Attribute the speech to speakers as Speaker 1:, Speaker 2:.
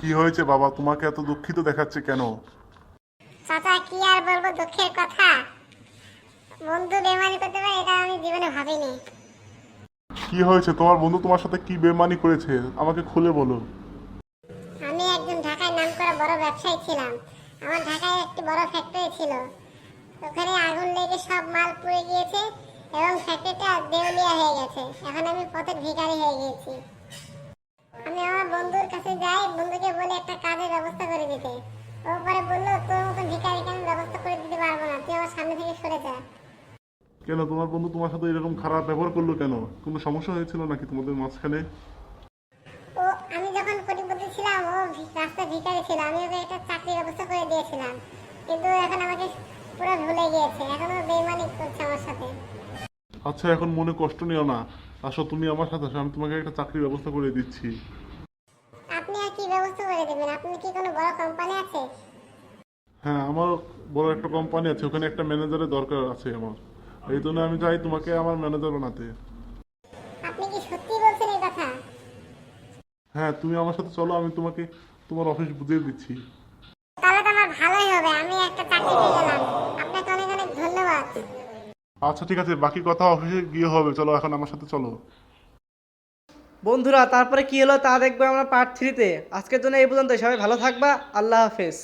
Speaker 1: কি হয়েছে বাবা, তোমাকে এত দুঃখিত দেখাচ্ছে কেন?
Speaker 2: চাচা কি আর বলবো দুঃখের কথা। বন্ধু বেমানি করতে পারে এটা আমি জীবনে ভাবিনি।
Speaker 1: কি হয়েছে? তোমার বন্ধু তোমার সাথে কি বেমানি করেছে আমাকে খুলে বলো।
Speaker 2: আমি একজন ঢাকায় নামকরা বড় ব্যবসায়ী ছিলাম। আমার ঢাকায় একটি বড় ফ্যাক্টরি ছিল। ওখানে আগুন লেগে সব মাল পুড়ে গিয়েছে এবং ফ্যাক্টরিটা দেউলিয়া হয়ে গেছে। এখন আমি পথের ভিখারি হয়ে গিয়েছি। আমি আমার বন্ধুর কাছে যাই, বন্ধুকে বলে একটা কাজের ব্যবস্থা করে দিতে। ও পরে বললো, তোর মতো ভিখারিকে আমি ব্যবস্থা করে দিতে পারবো না, তুই আমার সামনে থেকে সরে যা।
Speaker 1: কেন তোমার বন্ধু তোমার সাথে এরকম খারাপ ব্যবহার করলো কেন? কোনো সমস্যা হয়েছিল নাকি তোমাদের মাঝখানে?
Speaker 2: ও আমি যখন কোটিপতি ছিলাম, ও রাস্তায় ভিখারি ছিল, আমি ওকে একটা চাকরির ব্যবস্থা করে দিয়েছিলাম। কিন্তু এখন আমাকে পুরো ভুলে গিয়েছে, এখনো বেইমানি করছে আমার সাথে।
Speaker 1: আচ্ছা, এখন মনে কষ্ট নিও না। আসো, তুমি আমার সাথে আসো, আমি তোমাকে একটা চাকরির ব্যবস্থা করে দিচ্ছি।
Speaker 2: আপনি আর কি ব্যবস্থা করে দেবেন? আপনি কি কোনো বড় কোম্পানি আছে?
Speaker 1: হ্যাঁ, আমার বড় একটা কোম্পানি আছে, ওখানে একটা ম্যানেজারের দরকার আছে আমার। এই জন্য আমি চাই তোমাকে আমার ম্যানেজার বানাতে।
Speaker 2: আপনি কি সত্যি বলছেন এই কথা?
Speaker 1: হ্যাঁ, তুমি আমার সাথে চলো, আমি তোমাকে তোমার অফিস বুঝিয়ে দিচ্ছি।
Speaker 2: তাহলে তো আমার ভালোই হবে, আমি একটা চাকরি পেয়ে গেলাম। আপনাকে অনেক অনেক ধন্যবাদ।
Speaker 1: আচ্ছা ঠিক আছে, বাকি কথা অফিসে গিয়ে হবে। চলো এখন আমার সাথে চলো।
Speaker 3: বন্ধুরা তারপরে কি হলো তা দেখবো আমরা পার্ট 3-তে। আজকের জন্য এই পর্যন্ত, সবাই ভালো থাকবা। আল্লাহ হাফেজ।